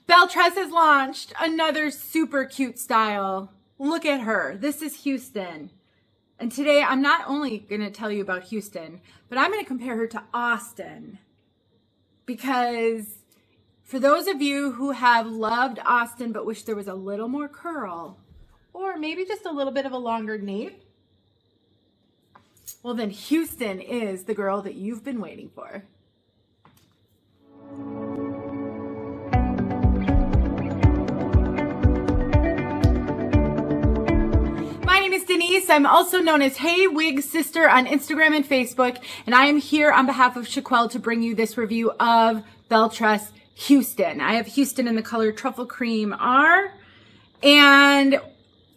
Belle Tress has launched another super cute style. Look at her. This is Houston. And today I'm not only going to tell you about Houston, but I'm going to compare her to Austen. Because for those of you who have loved Austen but wish there was a little more curl, or maybe just a little bit of a longer nape, well then Houston is the girl that you've been waiting for. My name is Denise. I'm also known as heywigsister on Instagram and Facebook, and I am here on behalf of 𝖺EEARkiR𝖺teЛ to bring you this review of Belle Tress Houston. I have Houston in the color Truffle Cream R, and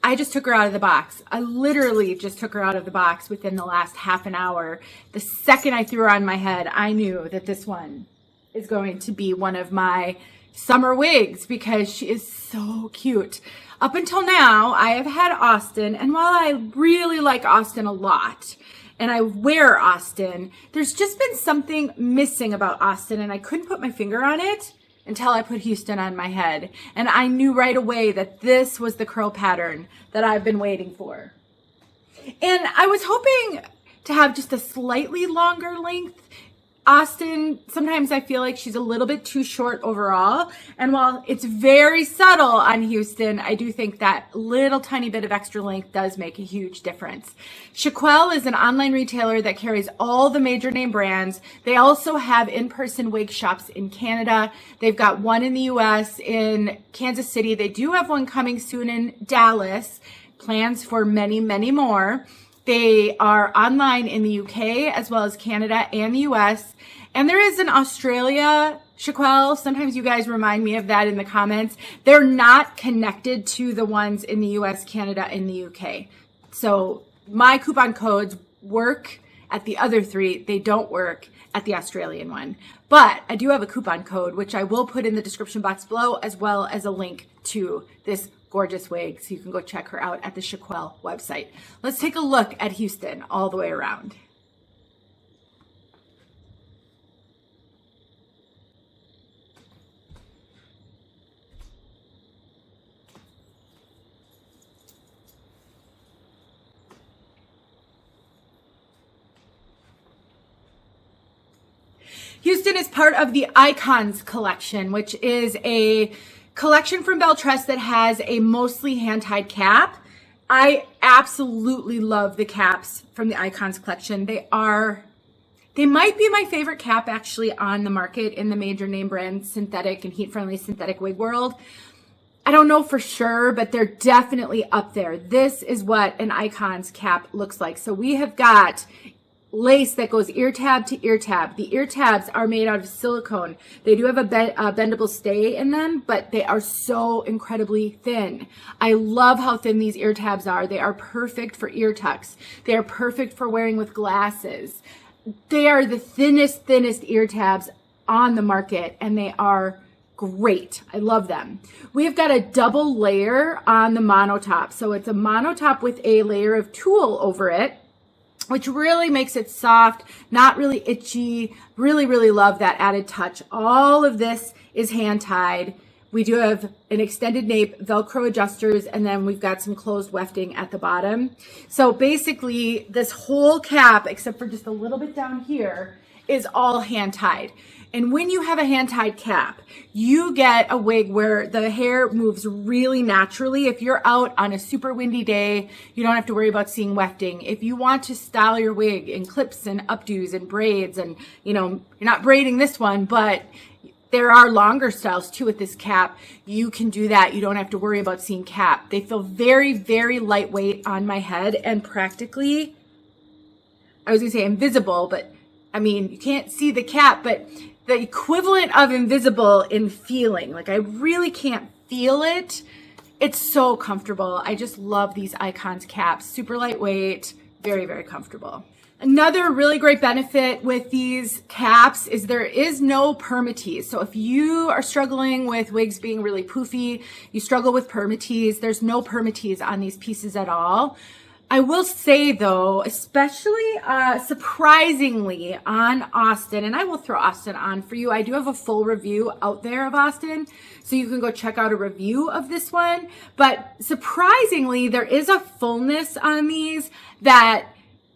I just took her out of the box. I literally just took her out of the box within the last half an hour. The second I threw her on my head, I knew that this one is going to be one of my summer wigs because she is so cute. Up until now, I have had Austen, and while I really like Austen a lot, and I wear Austen, there's just been something missing about Austen, and I couldn't put my finger on it until I put Houston on my head. And I knew right away that this was the curl pattern that I've been waiting for. And I was hoping to have just a slightly longer length. Austen, sometimes I feel like she's a little bit too short overall. And while it's very subtle on Houston, I do think that little tiny bit of extra length does make a huge difference. 𝖺EEARkiR𝖺teЛ is an online retailer that carries all the major name brands. They also have in-person wig shops in Canada. They've got one in the US in Kansas City. They do have one coming soon in Dallas. Plans for many, many more. They are online in the UK as well as Canada and the US. And there is an Australia 𝗏EKI𝗎L. Sometimes you guys remind me of that in the comments. They're not connected to the ones in the US, Canada, and the UK. So my coupon codes work at the other three. They don't work at the Australian one. But I do have a coupon code, which I will put in the description box below, as well as a link to this gorgeous wig, so you can go check her out at the 𝗏EKI𝗎L website. Let's take a look at Houston all the way around. Houston is part of the Icons collection, which is a collection from Belle Tress that has a mostly hand-tied cap. I absolutely love the caps from the Icons collection. They might be my favorite cap actually on the market in the major name brand synthetic and heat-friendly synthetic wig world. I don't know for sure, but they're definitely up there. This is what an Icons cap looks like. So we have got lace that goes ear tab to ear tab. The ear tabs are made out of silicone. They do have a bendable stay in them, but they are so incredibly thin. I love how thin these ear tabs are. They are perfect for ear tucks. They are perfect for wearing with glasses. They are the thinnest ear tabs on the market, and they are great. I love them. We've got a double layer on the monotop. So it's a monotop with a layer of tulle over it, which really makes it soft, not really itchy. Really love that added touch. All of this is hand tied. We do have an extended nape, Velcro adjusters, and then we've got some closed wefting at the bottom. So basically this whole cap, except for just a little bit down here, is all hand tied. And when you have a hand-tied cap, you get a wig where the hair moves really naturally. If you're out on a super windy day, you don't have to worry about seeing wefting. If you want to style your wig in clips and updos and braids, and you know, you're not braiding this one, but there are longer styles too with this cap, you can do that. You don't have to worry about seeing cap. They feel very lightweight on my head and practically, I was gonna say invisible, but I mean, you can't see the cap, but the equivalent of invisible in feeling. Like I really can't feel it. It's so comfortable. I just love these Icons caps. Super lightweight, very comfortable. Another really great benefit with these caps is there is no Permatease. So if you are struggling with wigs being really poofy, you struggle with Permatease, there's no Permatease on these pieces at all. I will say though, especially surprisingly on Austen, and I will throw Austen on for you. I do have a full review out there of Austen, so you can go check out a review of this one. But surprisingly, there is a fullness on these that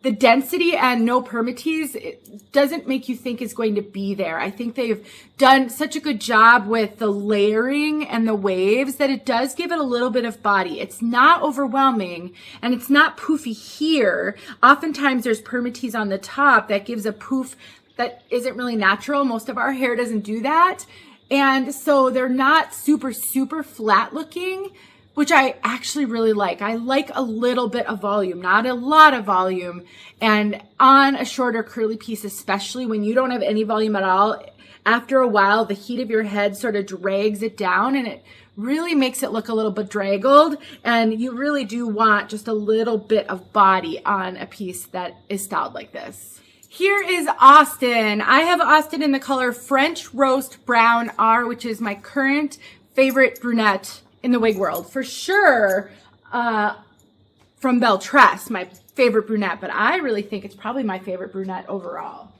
the density and no Permatease, it doesn't make you think is going to be there. I think they've done such a good job with the layering and the waves that it does give it a little bit of body. It's not overwhelming and it's not poofy here. Oftentimes there's Permatease on the top that gives a poof that isn't really natural. Most of our hair doesn't do that. And so they're not super, super flat looking, which I actually really like. I like a little bit of volume, not a lot of volume. And on a shorter curly piece, especially when you don't have any volume at all, after a while, the heat of your head sort of drags it down and it really makes it look a little bedraggled. And you really do want just a little bit of body on a piece that is styled like this. Here is Austen. I have Austen in the color French Roast Brown R, which is my current favorite brunette in the wig world. For sure, from Belle Tress, my favorite brunette, but I really think it's probably my favorite brunette overall.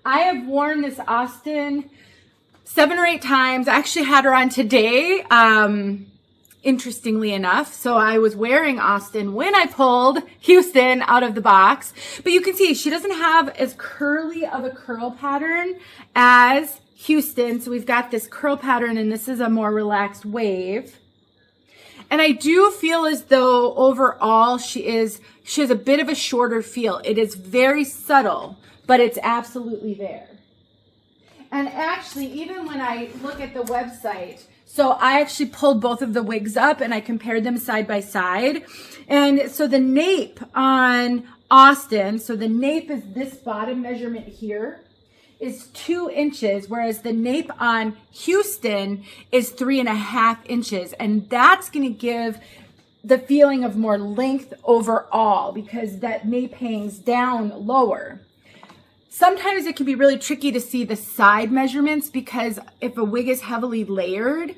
I have worn this Austen 7 or 8 times. I actually had her on today, interestingly enough. So I was wearing Austen when I pulled Houston out of the box, but you can see she doesn't have as curly of a curl pattern as Houston. So we've got this curl pattern and this is a more relaxed wave. And I do feel as though overall she has a bit of a shorter feel. It is very subtle, but it's absolutely there. And actually, even when I look at the website, so I actually pulled both of the wigs up and I compared them side by side. And so the nape on Austen, so the nape is this bottom measurement here, is 2 inches, whereas the nape on Houston is 3.5 inches. And that's going to give the feeling of more length overall because that nape hangs down lower. Sometimes it can be really tricky to see the side measurements because if a wig is heavily layered,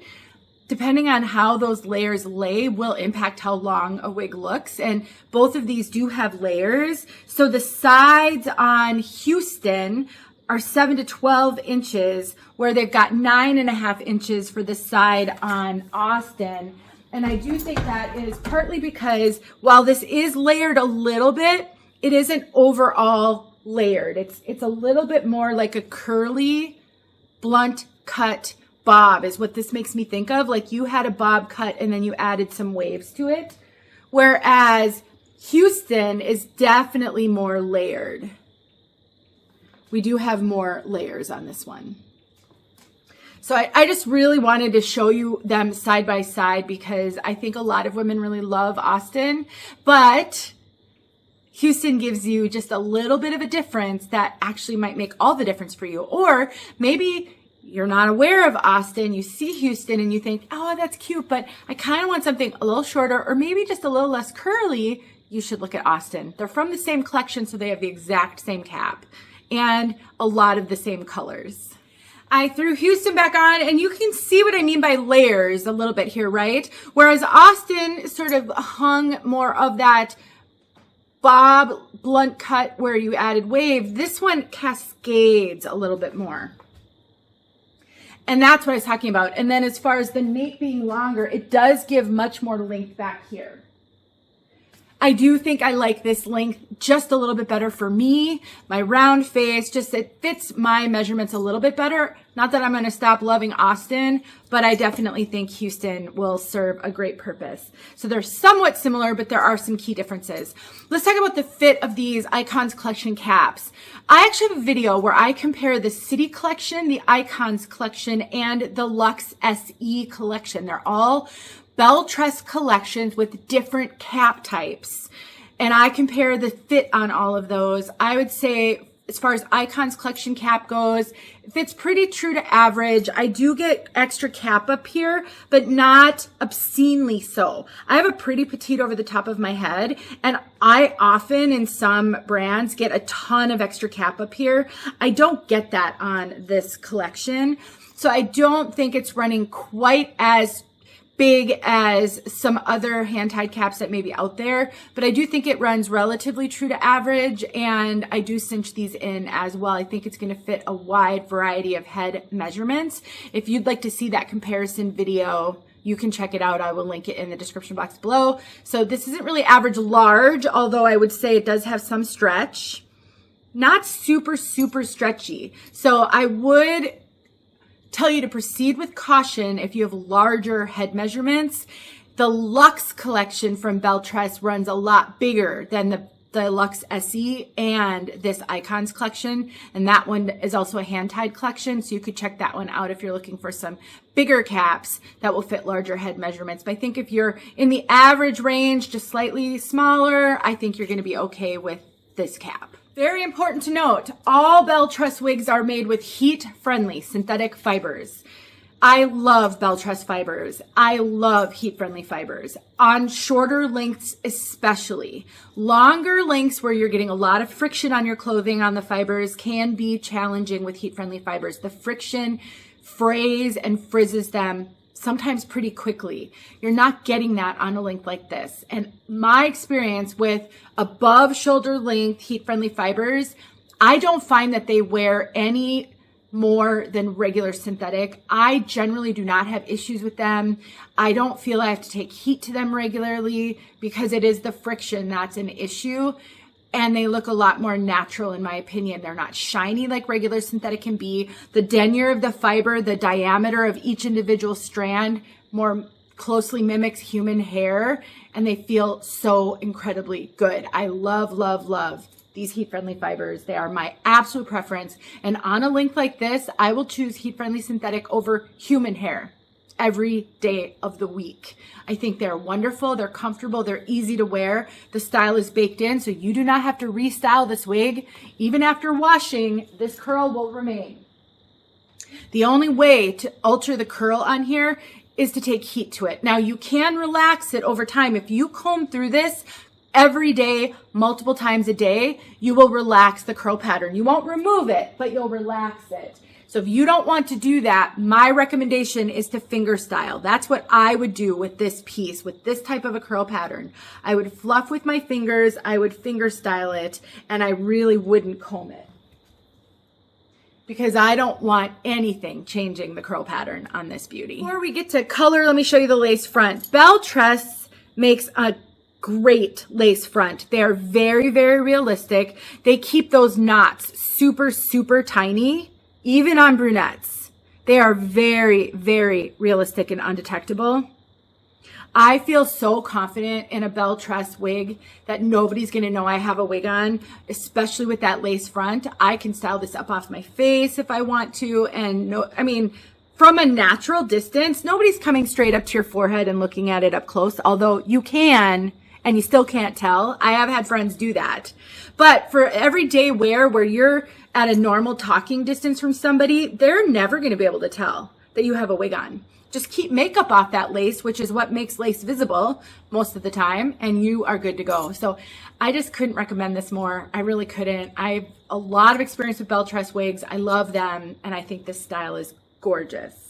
depending on how those layers lay will impact how long a wig looks. And both of these do have layers. So the sides on Houston are 7 to 12 inches, where they've got 9.5 inches for the side on Austen. And I do think that is partly because while this is layered a little bit, it isn't overall layered. It's a little bit more like a curly, blunt cut bob is what this makes me think of. Like you had a bob cut and then you added some waves to it. Whereas Houston is definitely more layered. We do have more layers on this one. So I just really wanted to show you them side by side because I think a lot of women really love Austen, but Houston gives you just a little bit of a difference that actually might make all the difference for you. Or maybe you're not aware of Austen, you see Houston and you think, oh, that's cute, but I kind of want something a little shorter or maybe just a little less curly. You should look at Austen. They're from the same collection, so they have the exact same cap and a lot of the same colors. I threw Houston back on and you can see what I mean by layers a little bit here, right? Whereas Austen sort of hung more of that bob blunt cut where you added wave. This one cascades a little bit more. And that's what I was talking about. And then as far as the nape being longer, it does give much more length back here. I do think I like this length just a little bit better for me. My round face, just it fits my measurements a little bit better. Not that I'm going to stop loving Austen, but I definitely think Houston will serve a great purpose. So they're somewhat similar, but there are some key differences. Let's talk about the fit of these Icons Collection caps. I actually have a video where I compare the City Collection, the Icons Collection, and the Luxe SE Collection. They're all Belle Tress collections with different cap types. And I compare the fit on all of those. I would say as far as Icons Collection cap goes, it fits pretty true to average. I do get extra cap up here, but not obscenely so. I have a pretty petite over the top of my head, and I often in some brands get a ton of extra cap up here. I don't get that on this collection. So I don't think it's running quite as big as some other hand-tied caps that may be out there, but I do think it runs relatively true to average, and I do cinch these in as well. I think it's going to fit a wide variety of head measurements. If you'd like to see that comparison video, you can check it out. I will link it in the description box below. So this isn't really average large, although I would say it does have some stretch. Not super, super stretchy. So I would tell you to proceed with caution if you have larger head measurements. The Luxe collection from Belle Tress runs a lot bigger than the Luxe SE and this Icons collection, and that one is also a hand-tied collection, so you could check that one out if you're looking for some bigger caps that will fit larger head measurements. But I think if you're in the average range, just slightly smaller, I think you're going to be okay with this cap. Very important to note, all Belle Tress wigs are made with heat-friendly synthetic fibers. I love Belle Tress fibers. I love heat-friendly fibers. On shorter lengths especially. Longer lengths where you're getting a lot of friction on your clothing on the fibers can be challenging with heat-friendly fibers. The friction frays and frizzes them sometimes pretty quickly. You're not getting that on a length like this. And my experience with above shoulder length heat-friendly fibers, I don't find that they wear any more than regular synthetic. I generally do not have issues with them. I don't feel I have to take heat to them regularly because it is the friction that's an issue. And they look a lot more natural in my opinion. They're not shiny like regular synthetic can be. The denier of the fiber, the diameter of each individual strand more closely mimics human hair, and they feel so incredibly good. I love, love, love these heat-friendly fibers. They are my absolute preference. And on a length like this, I will choose heat-friendly synthetic over human hair every day of the week. I think they're wonderful, they're comfortable, they're easy to wear. The style is baked in, so you do not have to restyle this wig. Even after washing, this curl will remain. The only way to alter the curl on here is to take heat to it. Now you can relax it over time. If you comb through this every day, multiple times a day, you will relax the curl pattern. You won't remove it, but you'll relax it. So if you don't want to do that, my recommendation is to finger style. That's what I would do with this piece, with this type of a curl pattern. I would fluff with my fingers, I would finger style it, and I really wouldn't comb it, because I don't want anything changing the curl pattern on this beauty. Before we get to color, let me show you the lace front. Belle Tress makes a great lace front. They are very, very realistic. They keep those knots super, super tiny. Even on brunettes, they are very, very realistic and undetectable. I feel so confident in a Belle Tress wig that nobody's going to know I have a wig on, especially with that lace front. I can style this up off my face if I want to. And no, I mean, from a natural distance, nobody's coming straight up to your forehead and looking at it up close, although you can, and you still can't tell. I have had friends do that. But for everyday wear where you're at a normal talking distance from somebody, they're never going to be able to tell that you have a wig on. Just keep makeup off that lace, which is what makes lace visible most of the time, and you are good to go. So I just couldn't recommend this more. I really couldn't. I have a lot of experience with Belle Tress wigs. I love them, and I think this style is gorgeous.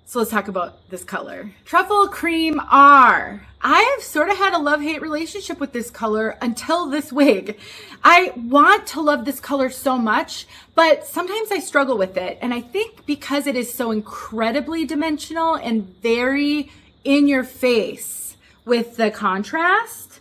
So let's talk about this color. Truffle Cream R. I have sort of had a love-hate relationship with this color until this wig. I want to love this color so much, but sometimes I struggle with it. And I think because it is so incredibly dimensional and very in your face with the contrast,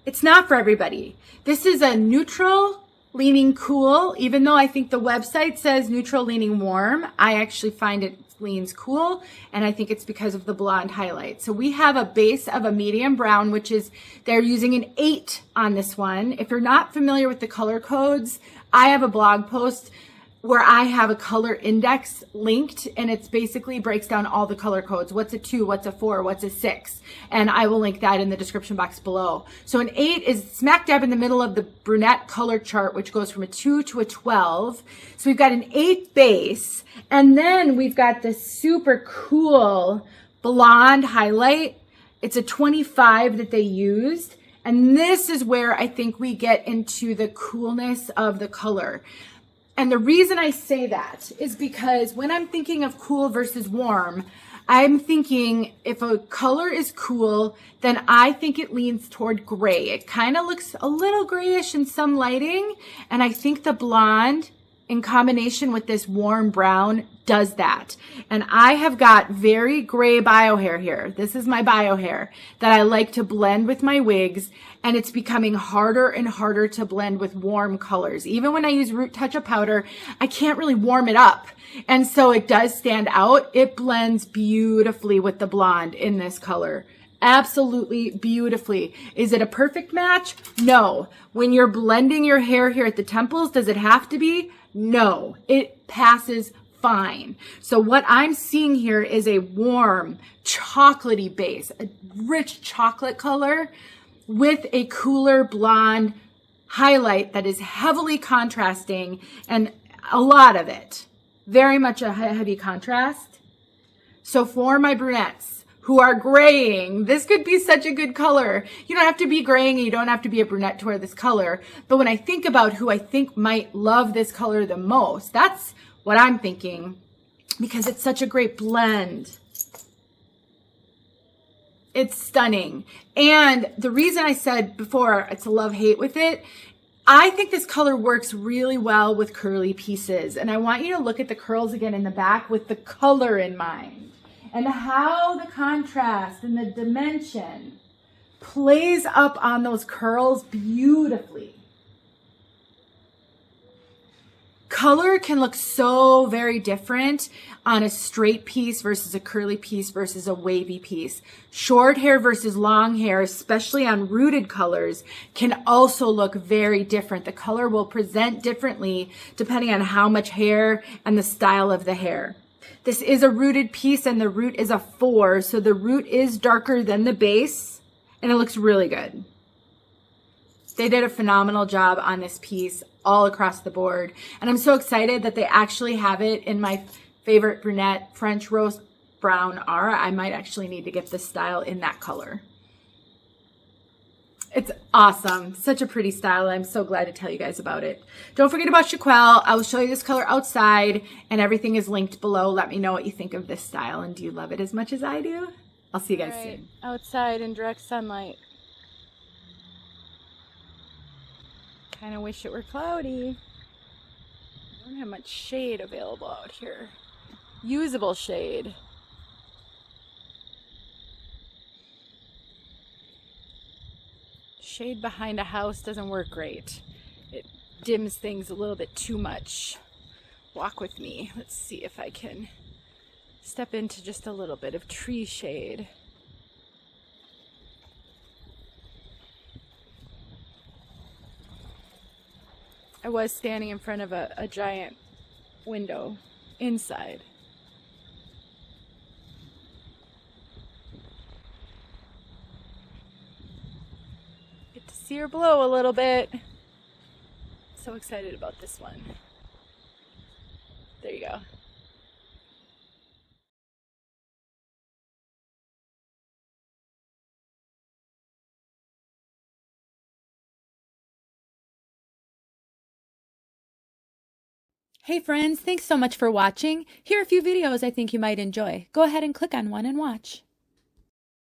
it's not for everybody. This is a neutral leaning cool, even though I think the website says neutral leaning warm. I actually find it leans cool, and I think it's because of the blonde highlight. So we have a base of a medium brown, which is, they're using an 8 on this one. If you're not familiar with the color codes, I have a blog post where I have a color index linked, and it's basically breaks down all the color codes. What's a 2, what's a 4, what's a 6, and I will link that in the description box below. So an 8 is smack dab in the middle of the brunette color chart, which goes from a 2 to a 12. So we've got an 8 base, and then we've got this super cool blonde highlight. It's a 25 that they used, and this is where I think we get into the coolness of the color. And the reason I say that is because when I'm thinking of cool versus warm, I'm thinking if a color is cool, then I think it leans toward gray. It kind of looks a little grayish in some lighting. And I think the blonde in combination with this warm brown does that. And I have got very gray bio hair here. This is my bio hair that I like to blend with my wigs, and it's becoming harder and harder to blend with warm colors. Even when I use Root Touch-Up powder, I can't really warm it up. And so it does stand out. It blends beautifully with the blonde in this color. Absolutely beautifully. Is it a perfect match? No. When you're blending your hair here at the temples, does it have to be? No. It passes fine. So what I'm seeing here is a warm, chocolatey base, a rich chocolate color with a cooler blonde highlight that is heavily contrasting, and a lot of it. Very much a heavy contrast. So for my brunettes who are graying, this could be such a good color. You don't have to be graying and you don't have to be a brunette to wear this color. But when I think about who I think might love this color the most, that's what I'm thinking, because it's such a great blend. It's stunning. And the reason I said before it's a love-hate with it, I think this color works really well with curly pieces. And I want you to look at the curls again in the back with the color in mind and how the contrast and the dimension plays up on those curls beautifully. Color can look so very different on a straight piece versus a curly piece versus a wavy piece. Short hair versus long hair, especially on rooted colors, can also look very different. The color will present differently depending on how much hair and the style of the hair. This is a rooted piece and the root is a 4, so the root is darker than the base and it looks really good. They did a phenomenal job on this piece all across the board. And I'm so excited that they actually have it in my favorite brunette French roast brown R. I might actually need to get this style in that color. It's awesome. Such a pretty style. I'm so glad to tell you guys about it. Don't forget about Chiquelle. I will show you this color outside and everything is linked below. Let me know what you think of this style and do you love it as much as I do? I'll see you guys soon. Outside in direct sunlight. Kind of wish it were cloudy. I don't have much shade available out here. Usable shade. Shade behind a house doesn't work great. It dims things a little bit too much. Walk with me. Let's see if I can step into just a little bit of tree shade. I was standing in front of a giant window inside. Get to see her blow a little bit. So excited about this one. There you go. Hey friends, thanks so much for watching. Here are a few videos I think you might enjoy. Go ahead and click on one and watch.